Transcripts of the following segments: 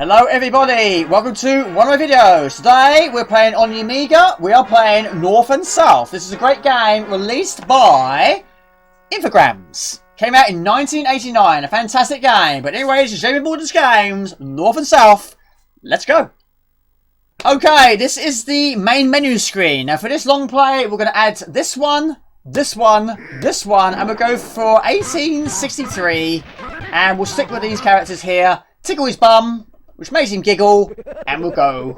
Hello everybody, welcome to one of my videos. Today we're playing on the Amiga, we are playing North and South. This is a great game released by Infogrames. Came out in 1989, a fantastic game. But anyways, Jamie Borden's games, North and South, let's go. Okay, this is the main menu screen. Now for this long play, we're going to add this one, this one, this one, and we'll go for 1863. And we'll stick with these characters here. Tickle his bum, which makes him giggle, and we'll go.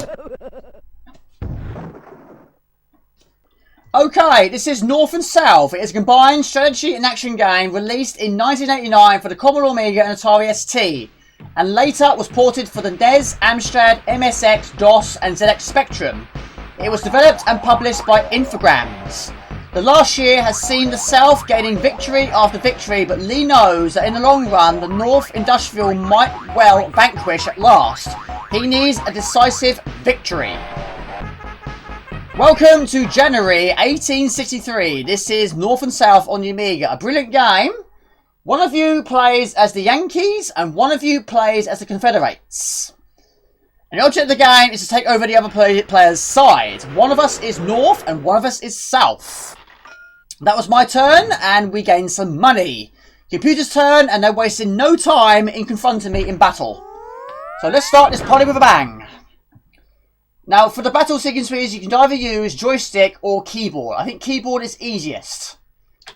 Okay, this is North and South. It is a combined strategy and action game released in 1989 for the Commodore Amiga and Atari ST, and later was ported for the NES, Amstrad, MSX, DOS, and ZX Spectrum. It was developed and published by Infogrames. The last year has seen the South gaining victory after victory, but Lee knows that in the long run, the North Industrial might well vanquish at last. He needs a decisive victory. Welcome to January 1863. This is North and South on the Amiga. A brilliant game. One of you plays as the Yankees, and one of you plays as the Confederates. And the object of the game is to take over the other player's side. One of us is North, and one of us is South. That was my turn, and we gained some money. Computer's turn, and they're wasting no time in confronting me in battle. So let's start this party with a bang. Now, for the battle sequences, you can either use joystick or keyboard. I think keyboard is easiest.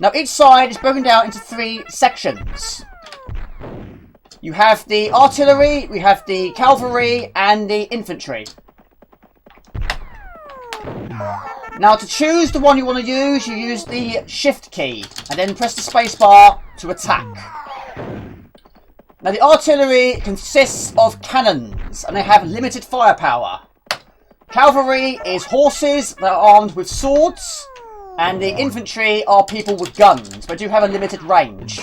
Now, each side is broken down into 3 sections. You have the artillery, we have the cavalry, and the infantry. Now, to choose the one you want to use, you use the shift key and then press the space bar to attack. Now, the artillery consists of cannons and they have limited firepower. Cavalry is horses that are armed with swords, and the infantry are people with guns but do have a limited range.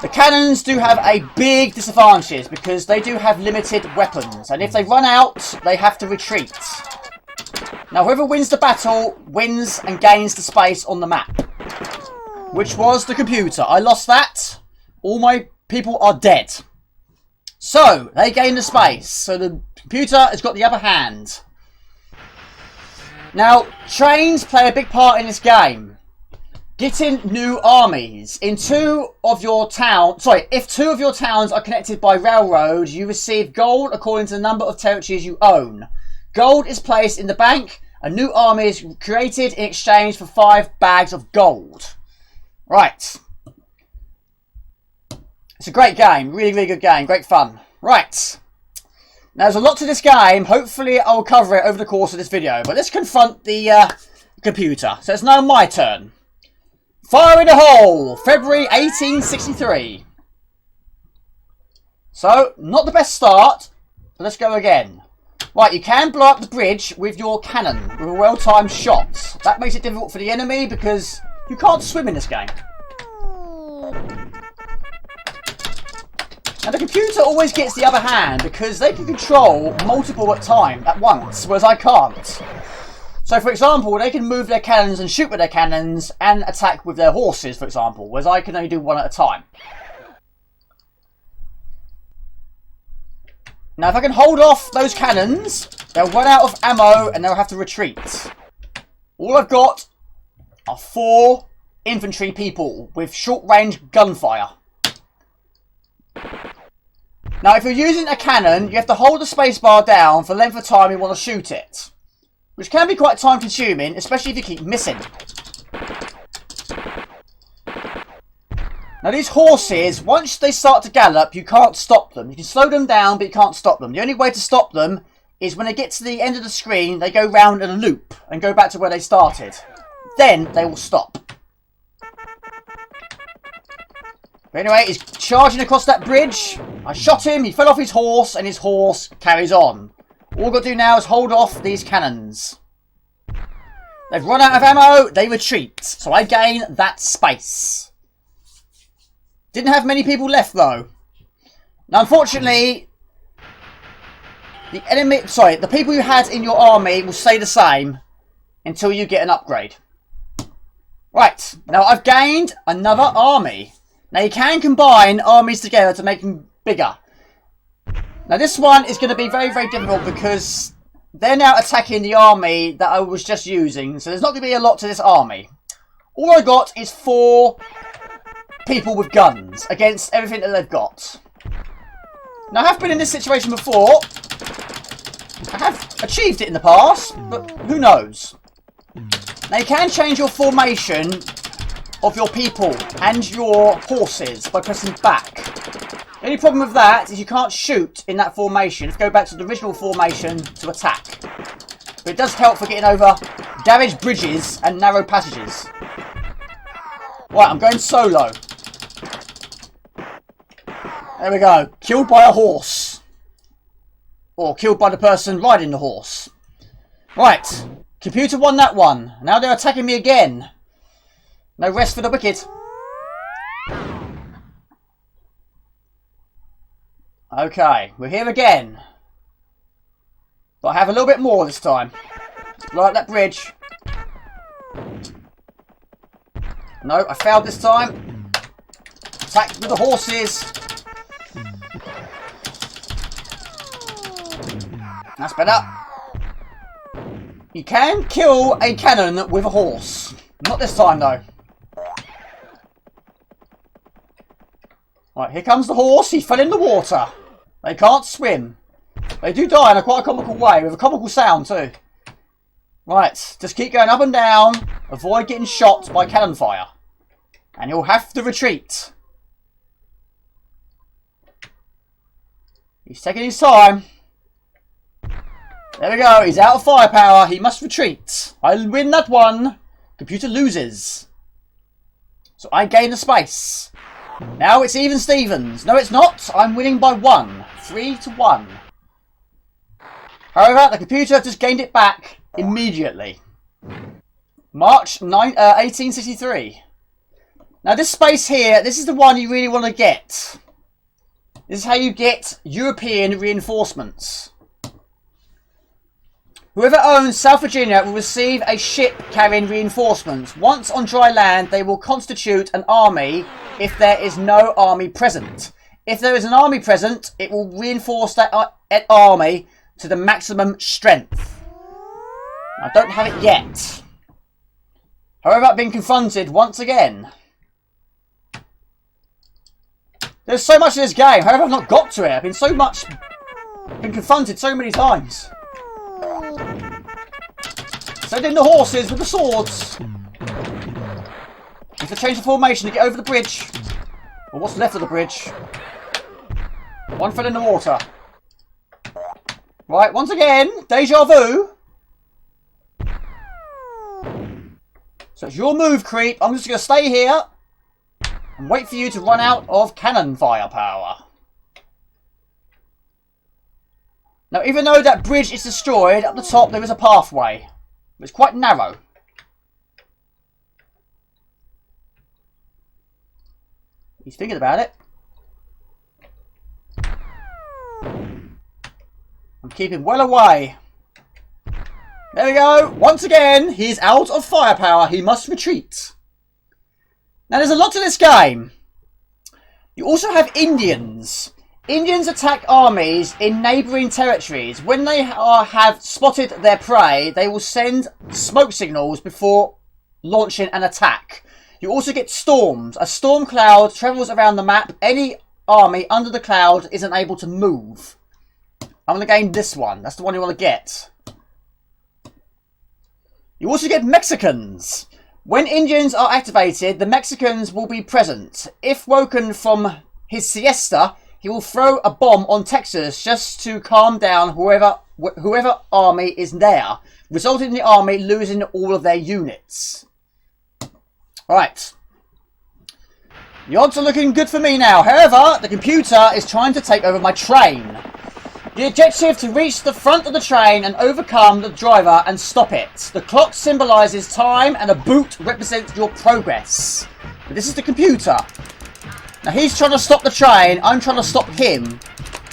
The cannons do have a big disadvantage because they do have limited weapons, and if they run out, they have to retreat. Now, whoever wins the battle wins and gains the space on the map, which was the computer. I lost that. All my people are dead. So, they gain the space. So the computer has got the upper hand. Now, trains play a big part in this game. Getting new armies. If 2 of your towns are connected by railroad, you receive gold according to the number of territories you own. Gold is placed in the bank. A new army is created in exchange for 5 bags of gold. Right. It's a great game. Really, really good game. Great fun. Right. Now, there's a lot to this game. Hopefully, I'll cover it over the course of this video. But let's confront the computer. So, it's now my turn. Fire in the hole! February 1863. So, not the best start. But let's go again. Right, you can blow up the bridge with your cannon. With a well-timed shot. That makes it difficult for the enemy because you can't swim in this game. Now, the computer always gets the upper hand because they can control multiple at once, whereas I can't. So, for example, they can move their cannons and shoot with their cannons and attack with their horses, for example, whereas I can only do one at a time. Now, if I can hold off those cannons, they'll run out of ammo and they'll have to retreat. All I've got are 4 infantry people with short-range gunfire. Now, if you're using a cannon, you have to hold the spacebar down for the length of time you want to shoot it, which can be quite time-consuming, especially if you keep missing. Now, these horses, once they start to gallop, you can't stop them. You can slow them down, but you can't stop them. The only way to stop them is when they get to the end of the screen, they go round in a loop and go back to where they started. Then they will stop. But anyway, he's charging across that bridge. I shot him, he fell off his horse, and his horse carries on. All I've got to do now is hold off these cannons. They've run out of ammo, they retreat. So I gain that space. Didn't have many people left though. Now, unfortunately, the people you had in your army will stay the same until you get an upgrade. Right, now I've gained another army. Now you can combine armies together to make them bigger. Now this one is going to be very, very difficult because they're now attacking the army that I was just using. So there's not going to be a lot to this army. All I got is 4 people with guns against everything that they've got. Now I have been in this situation before. I have achieved it in the past, but who knows? Now you can change your formation of your people and your horses by pressing back. The only problem with that is you can't shoot in that formation. You have to go back to the original formation to attack. But it does help for getting over damaged bridges and narrow passages. Right, I'm going solo. There we go. Killed by a horse. Or killed by the person riding the horse. Right. Computer won that one. Now they're attacking me again. No rest for the wicked. Okay, we're here again. But I have a little bit more this time. Let's blow up that bridge. No, I failed this time. Attack with the horses. That's better. You can kill a cannon with a horse. Not this time though. Right, here comes the horse. He fell in the water. They can't swim. They do die in a quite a comical way, with a comical sound too. Right, just keep going up and down. Avoid getting shot by cannon fire. And you'll have to retreat. He's taking his time. There we go, he's out of firepower. He must retreat. I'll win that one. Computer loses. So I gain the space. Now it's even Stevens. No, it's not. I'm winning by 1. 3-1. However, the computer just gained it back immediately. March 1863. Now this space here, this is the one you really want to get. This is how you get European reinforcements. Whoever owns South Virginia will receive a ship carrying reinforcements. Once on dry land, they will constitute an army if there is no army present. If there is an army present, it will reinforce that army to the maximum strength. I don't have it yet. However, I've been confronted once again. There's so much in this game. However, I've not got to it. I've been confronted so many times. Send in the horses with the swords. Need to change the formation to get over the bridge. Or what's left of the bridge. One fell in the water. Right, once again, deja vu. So it's your move, creep. I'm just going to stay here and wait for you to run out of cannon firepower. Now, even though that bridge is destroyed, up the top there is a pathway. It's quite narrow. He's thinking about it. I'm keeping well away. There we go. Once again, he's out of firepower. He must retreat. Now, there's a lot to this game. You also have Indians. Indians attack armies in neighbouring territories. When they have spotted their prey, they will send smoke signals before launching an attack. You also get storms. A storm cloud travels around the map. Any army under the cloud isn't able to move. I'm going to gain this one. That's the one you want to get. You also get Mexicans. When Indians are activated, the Mexicans will be present. If woken from his siesta, he will throw a bomb on Texas just to calm down whoever army is there, resulting in the army losing all of their units. Right. The odds are looking good for me now. However, the computer is trying to take over my train. The objective to reach the front of the train and overcome the driver and stop it. The clock symbolises time and a boot represents your progress. But this is the computer. Now he's trying to stop the train, I'm trying to stop him.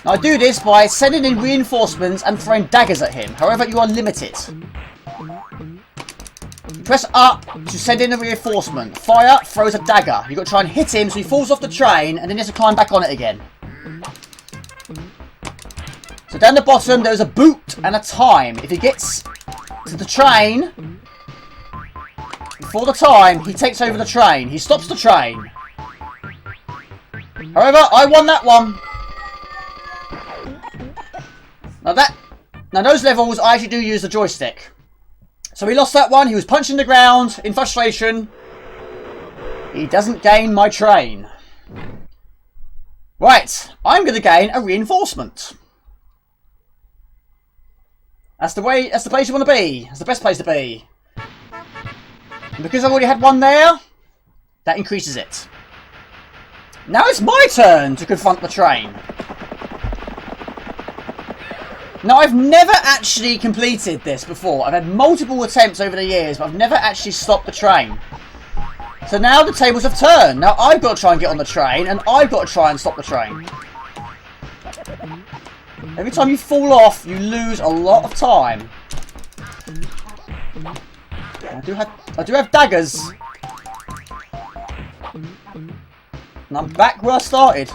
Now I do this by sending in reinforcements and throwing daggers at him. However, you are limited. You press up to send in a reinforcement. Fire throws a dagger. You've got to try and hit him so he falls off the train and then he has to climb back on it again. So down the bottom, there's a boot and a time. If he gets to the train before the time, he takes over the train. He stops the train. However, I won that one. Now those levels, I actually do use the joystick. So he lost that one. He was punching the ground in frustration. He doesn't gain my train. Right, I'm going to gain a reinforcement. That's the way. That's the place you want to be. That's the best place to be. And because I've already had one there, that increases it. Now it's my turn to confront the train. Now, I've never actually completed this before. I've had multiple attempts over the years, but I've never actually stopped the train. So now the tables have turned. Now I've got to try and get on the train, and I've got to try and stop the train. Every time you fall off, you lose a lot of time. I do have daggers. And I'm back where I started.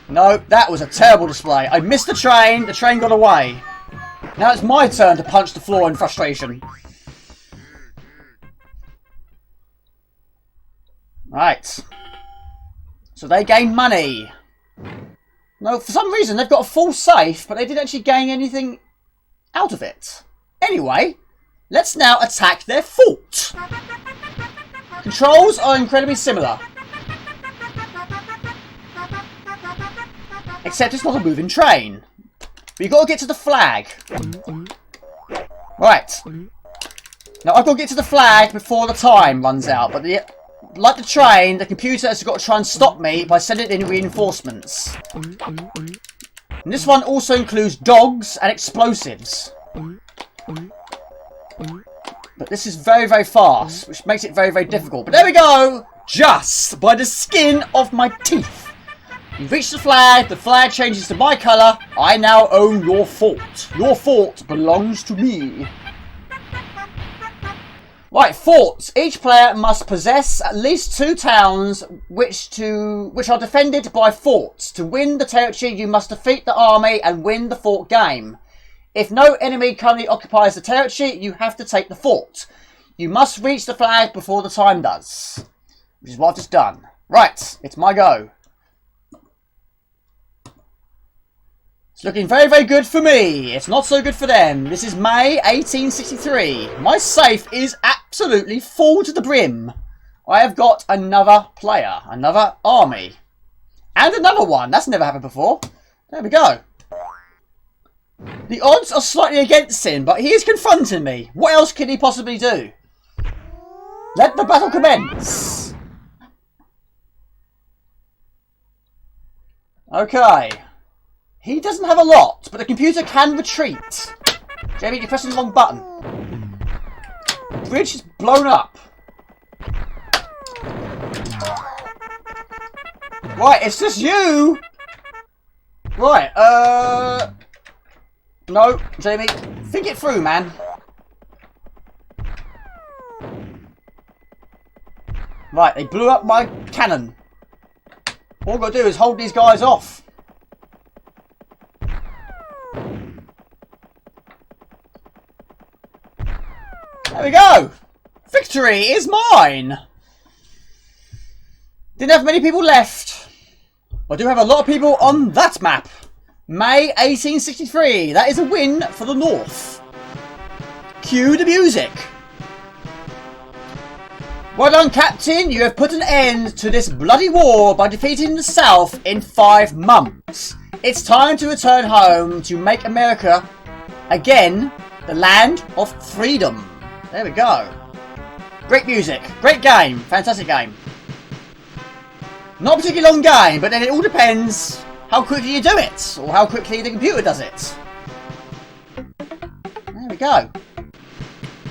No, that was a terrible display. I missed the train got away. Now it's my turn to punch the floor in frustration. Right. So they gain money. No, for some reason they've got a full safe, but they didn't actually gain anything out of it. Anyway, let's now attack their fort. Controls are incredibly similar. Except it's not a moving train. But you've got to get to the flag. Right. Now I've got to get to the flag before the time runs out. But like the train, the computer has got to try and stop me by sending in reinforcements. And this one also includes dogs and explosives. But this is very, very fast, which makes it very, very difficult. But there we go! Just by the skin of my teeth. You've reached the flag changes to my colour. I now own your fort. Your fort belongs to me. Right, forts. Each player must possess at least 2 towns which are defended by forts. To win the territory, you must defeat the army and win the fort game. If no enemy currently occupies the territory, you have to take the fort. You must reach the flag before the time does. Which is what I've just done. Right, it's my go. It's looking very, very good for me. It's not so good for them. This is May 1863. My safe is absolutely full to the brim. I have got another player, another army. And another one. That's never happened before. There we go. The odds are slightly against him, but he is confronting me. What else can he possibly do? Let the battle commence. Okay. He doesn't have a lot, but the computer can retreat. Jamie, you're pressing the wrong button. The bridge is blown up. Right, it's just you! Right, no, Jamie, think it through, man. Right, they blew up my cannon. All I've got to do is hold these guys off. There we go! Victory is mine! Didn't have many people left. I do have a lot of people on that map. May 1863. That is a win for the North. Cue the music. Well done, Captain. You have put an end to this bloody war by defeating the South in 5 months. It's time to return home to make America, again, the land of freedom. There we go. Great music. Great game. Fantastic game. Not a particularly long game, but then it all depends how quickly you do it, or how quickly the computer does it. There we go.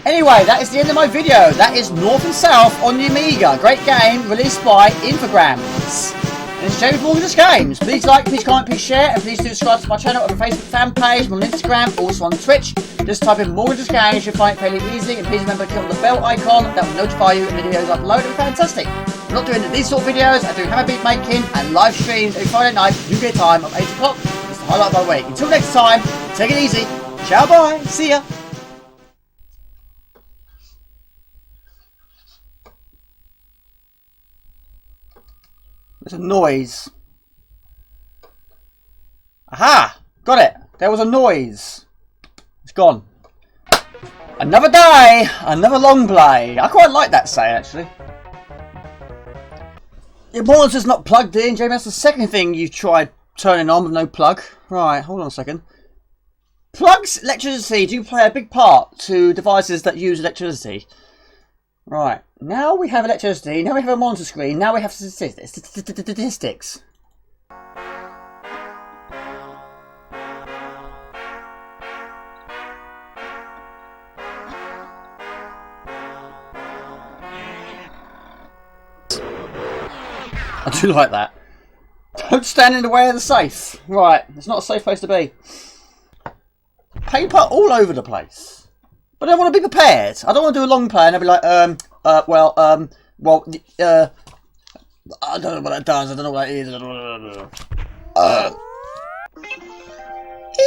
Anyway, that is the end of my video. That is North and South on the Amiga. Great game released by Infogrames. And it's James Morgan's Games. Please like, please comment, please share, and please do subscribe to my channel on the Facebook fan page, on Instagram, also on Twitch. Just type in Morgan's Games, you'll find it fairly easily, and please remember to click on the bell icon. That will notify you when videos upload. And fantastic. I'm not doing these sort of videos. I do hammer beat making and live streams every Friday night, UK time of 8 o'clock. I like my week. Until next time, take it easy. Ciao, bye. See ya. There's a noise. Aha! Got it. There was a noise. It's gone. Another day, another long play. I quite like that say, actually. Your monitor's not plugged in, Jamie. That's the second thing you've tried turning on with no plug. Right, hold on a second. Plugs, electricity do play a big part to devices that use electricity. Right, now we have electricity, now we have a monitor screen, now we have statistics. I do like that. Don't stand in the way of the safe. Right, it's not a safe place to be. Paper all over the place. But I want to be prepared. I don't want to do a long play and I'll be like, I don't know what that does, I don't know what that is.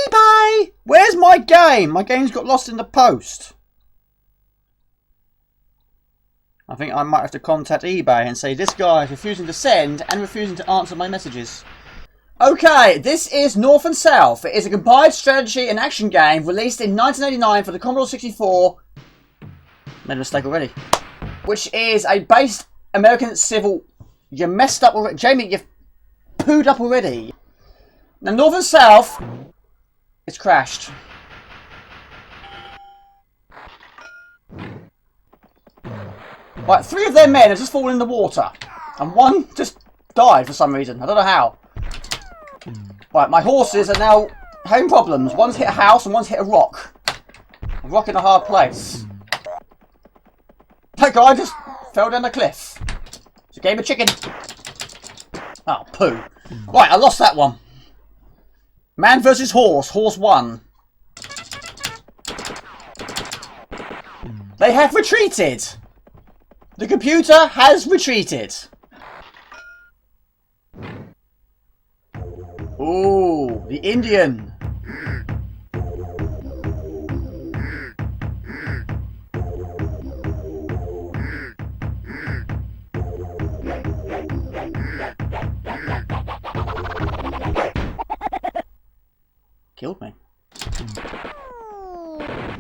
eBay! Where's my game? My game's got lost in the post. I think I might have to contact eBay and say this guy is refusing to send and refusing to answer my messages. Okay, this is North and South. It is a combined strategy and action game released in 1989 for the Commodore 64. Made a mistake already. Which is a based American civil. You messed up already. Jamie, you've pooed up already. Now, North and South, it's crashed. Right, 3 of their men have just fallen in the water. And 1 just died for some reason. I don't know how. Right, my horses are now having problems. One's hit a house and one's hit a rock. A rock in a hard place. That guy just fell down the cliff. It's a game of chicken. Oh, poo. Right, I lost that one. Man versus horse. Horse won. They have retreated. The computer has retreated. Ooh, the Indian. Killed me.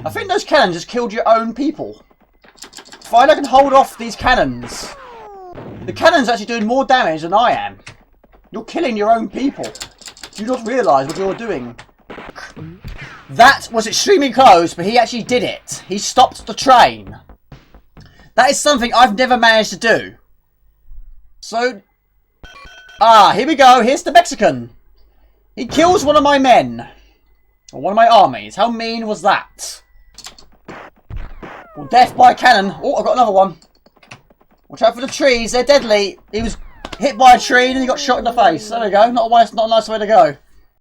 I think those cannons just killed your own people. Fine, I can hold off these cannons. The cannon's actually doing more damage than I am. You're killing your own people. Do you not realise what you're doing? That was extremely close, but he actually did it. He stopped the train. That is something I've never managed to do. So... here we go. Here's the Mexican. He kills one of my men. Or one of my armies. How mean was that? Well, death by cannon. Oh, I've got another one. Watch out for the trees. They're deadly. He was hit by a tree and he got shot in the face. There we go. Not a nice way to go.